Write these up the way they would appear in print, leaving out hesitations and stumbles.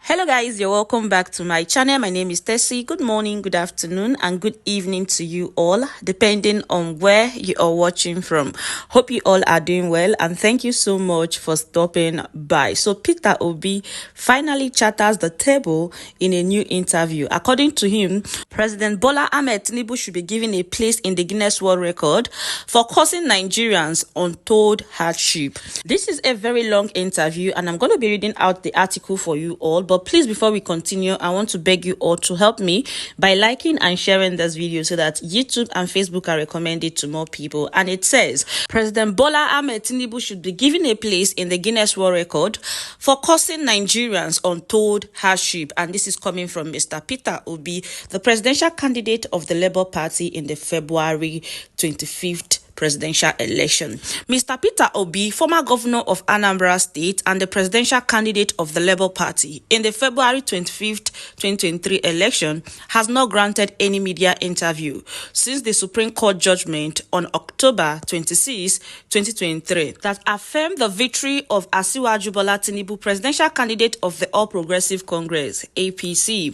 Hello guys, you're welcome back to my channel. My name is Tessie. Good morning, good afternoon, and good evening to you all, depending on where you are watching from. Hope you all are doing well, and thank you so much for stopping by. So Peter Obi finally chatters the table in a new interview. According to him, President Bola Ahmed Tinubu should be given a place in the Guinness World Record for causing Nigerians untold hardship. This is a very long interview, and I'm going to be reading out the article for you all. But please, before we continue, I want to beg you all to help me by liking and sharing this video so that YouTube and Facebook are recommended to more people. And it says, President Bola Ahmed Tinubu should be given a place in the Guinness World Record for causing Nigerians untold hardship. And this is coming from Mr. Peter Obi, the presidential candidate of the Labour Party in the February 25th presidential election. Mr. Peter Obi, former governor of Anambra State and the presidential candidate of the Labour Party in the February 25th, 2023 election, has not granted any media interview since the Supreme Court judgment on October 26, 2023 that affirmed the victory of Asiwaju Bola Tinubu, presidential candidate of the All Progressive Congress, APC.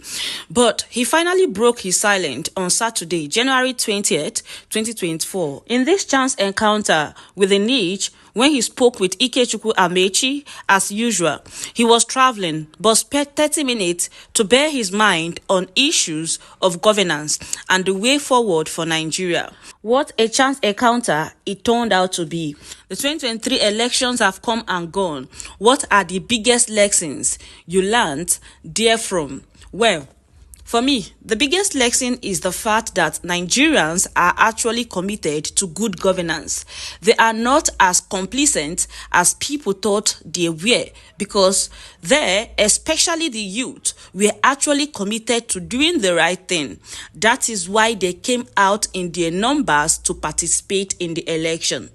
But he finally broke his silence on Saturday, January 20th, 2024. In this chance encounter with a niche, when he spoke with Ikechukwu Amechi, as usual, he was traveling but spent 30 minutes to bear his mind on issues of governance and the way forward for Nigeria. What a chance encounter it turned out to be. The 2023 elections have come and gone. What are the biggest lessons you learned therefrom? Well, for me, the biggest lesson is the fact that Nigerians are actually committed to good governance. They are not as complacent as people thought they were, because they, especially the youth, were actually committed to doing the right thing. That is why they came out in their numbers to participate in the election.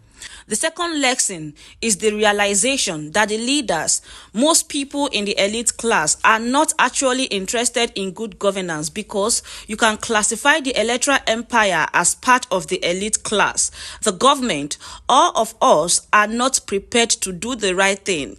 The second lesson is the realization that the leaders, most people in the elite class, are not actually interested in good governance, because you can classify the electoral empire as part of the elite class. The government, all of us, are not prepared to do the right thing.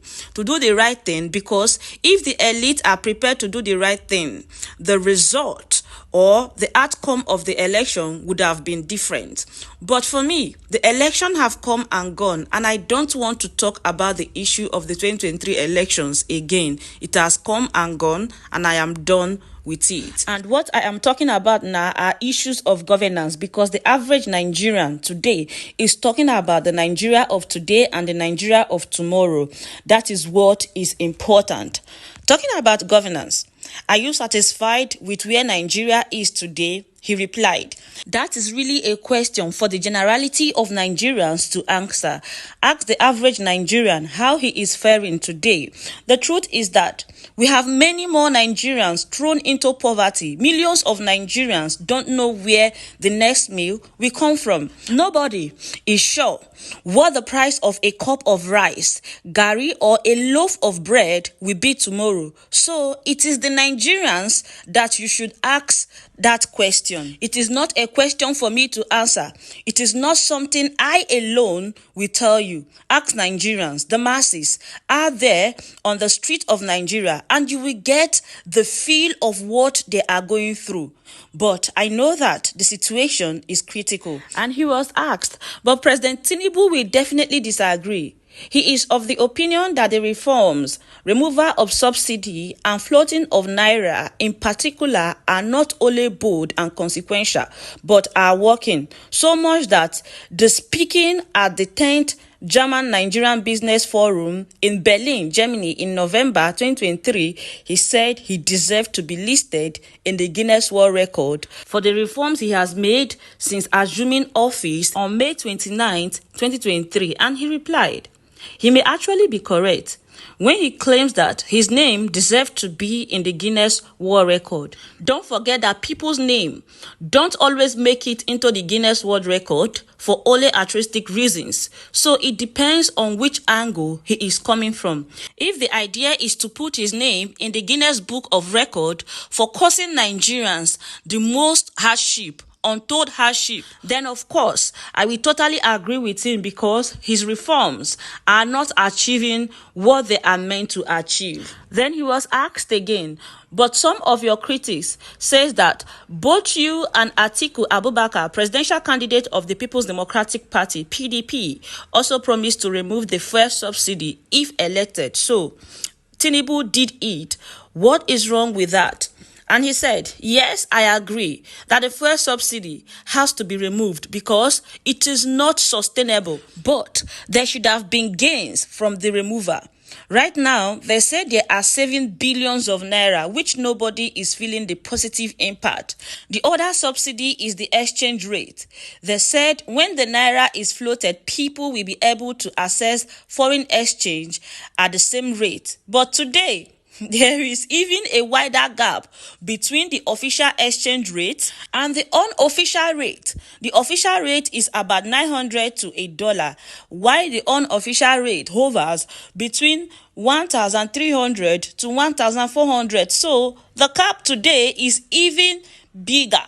Because if the elite are prepared to do the right thing, the result or the outcome of the election would have been different. But for me, the election have come and gone, and I don't want to talk about the issue of the 2023 elections again. It has come and gone, and I am done with it. And what I am talking about now are issues of governance, because the average Nigerian today is talking about the Nigeria of today and the Nigeria of tomorrow. That is what is important. Talking about governance, are you satisfied with where Nigeria is today? He replied, that is really a question for the generality of Nigerians to answer. Ask the average Nigerian how he is faring today. The truth is that we have many more Nigerians thrown into poverty. Millions of Nigerians don't know where the next meal will come from. Nobody is sure what the price of a cup of rice, gari, or a loaf of bread will be tomorrow. So it is the Nigerians that you should ask that question. It is not a question for me to answer. It is not something I alone will tell you. Ask Nigerians, the masses, are there on the street of Nigeria, and you will get the feel of what they are going through. But I know that the situation is critical. And he was asked, but President Tinubu will definitely disagree. He is of the opinion that the reforms, removal of subsidy and floating of naira in particular, are not only bold and consequential, but are working so much that the speaking at the 10th German-Nigerian Business Forum in Berlin, Germany in November 2023, he said he deserved to be listed in the Guinness World Record for the reforms he has made since assuming office on May 29th, 2023, and he replied, he may actually be correct when he claims that his name deserves to be in the Guinness World Record. Don't forget that people's name don't always make it into the Guinness World Record for only altruistic reasons. So it depends on which angle he is coming from. If the idea is to put his name in the Guinness Book of Record for causing Nigerians the most hardship untold hardship, then of course, I will totally agree with him because his reforms are not achieving what they are meant to achieve. Then he was asked again, but some of your critics says that both you and Atiku Abubakar, presidential candidate of the People's Democratic Party, PDP, also promised to remove the fuel subsidy if elected. So, Tinubu did it. What is wrong with that? And he said, yes, I agree that the fuel subsidy has to be removed because it is not sustainable, but there should have been gains from the removal. Right now, they say they are saving billions of naira, which nobody is feeling the positive impact. The other subsidy is the exchange rate. They said when the naira is floated, people will be able to access foreign exchange at the same rate. But today, there is even a wider gap between the official exchange rate and the unofficial rate. The official rate is about 900 to $1, while the unofficial rate hovers between 1,300 to 1,400. So the gap today is even bigger.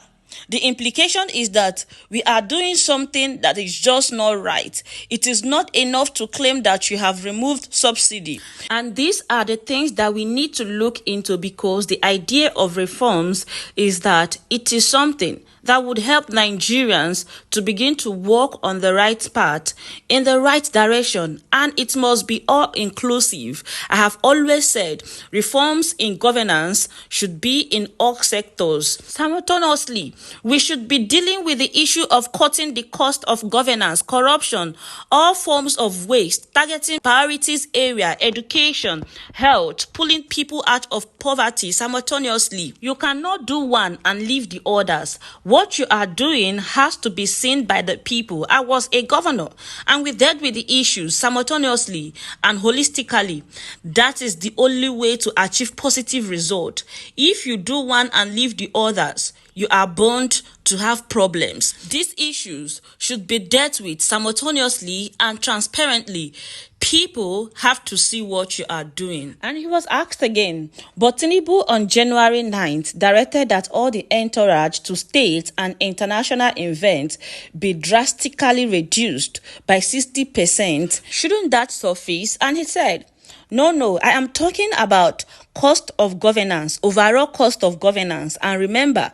The implication is that we are doing something that is just not right. It is not enough to claim that you have removed subsidy. And these are the things that we need to look into, because the idea of reforms is that it is something that would help Nigerians to begin to walk on the right path, in the right direction, and it must be all-inclusive. I have always said reforms in governance should be in all sectors. Simultaneously, we should be dealing with the issue of cutting the cost of governance, corruption, all forms of waste, targeting priorities area, education, health, pulling people out of poverty simultaneously. You cannot do one and leave the others. What you are doing has to be seen by the people. I was a governor and we dealt with the issues simultaneously and holistically. That is the only way to achieve positive result. If you do one and leave the others, you are bound to have problems. These issues should be dealt with simultaneously and transparently. People have to see what you are doing. And he was asked again, but Tinubu on January 9th directed that all the entourage to state and international events be drastically reduced by 60%. Shouldn't that suffice? And he said, no, I am talking about cost of governance, overall cost of governance. And remember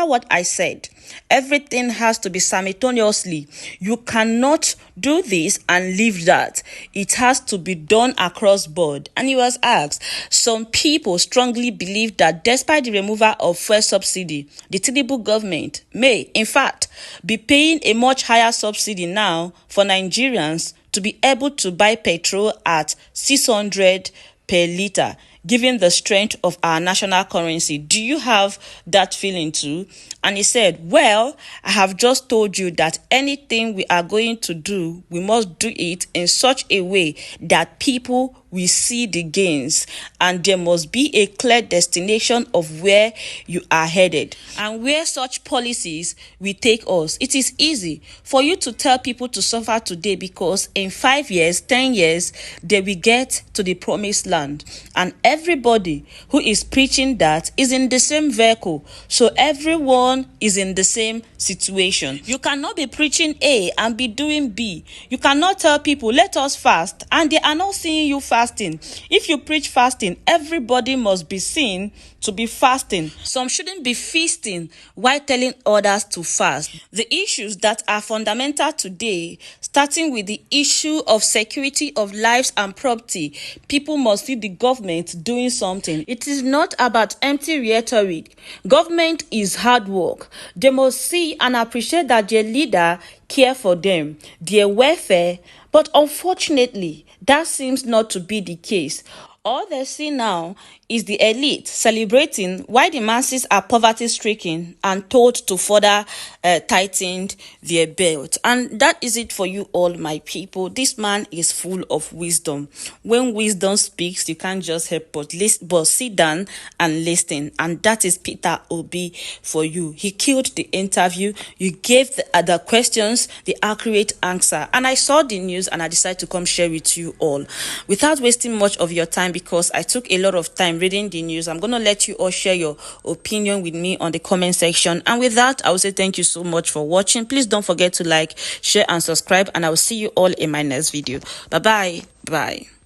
what I said. Everything has to be simultaneously. You cannot do this and leave that. It has to be done across board. And he was asked, some people strongly believe that despite the removal of fuel subsidy, the Tinubu government may, in fact, be paying a much higher subsidy now for Nigerians to be able to buy petrol at 600 per litre, given the strength of our national currency. Do you have that feeling too? And he said, well, I have just told you that anything we are going to do, we must do it in such a way that people will see the gains, and there must be a clear destination of where you are headed and where such policies will take us. It is easy for you to tell people to suffer today because in 5 years, 10 years, they will get to the promised land. And everybody who is preaching that is in the same vehicle. So everyone is in the same situation. You cannot be preaching A and be doing B. You cannot tell people, let us fast, and they are not seeing you fasting. If you preach fasting, everybody must be seen to be fasting. Some shouldn't be feasting while telling others to fast. The issues that are fundamental today, starting with the issue of security of lives and property, people must see the government doing something. It is not about empty rhetoric. Government is hard work. They must see and appreciate that their leader care for them, their welfare, but unfortunately, that seems not to be the case. All they see now is the elite celebrating while the masses are poverty-stricken and told to further tighten their belt. And that is it for you all, my people. This man is full of wisdom. When wisdom speaks, you can't just help but sit down and listen. And that is Peter Obi for you. He killed the interview. You gave the questions the accurate answer. And I saw the news and I decided to come share with you all. Without wasting much of your time, time because I took a lot of time reading the news. I'm going to let you all share your opinion with me on the comment section. And with that, I will say thank you so much for watching. Please don't forget to like, share, and subscribe. And I will see you all in my next video. Bye-bye. Bye.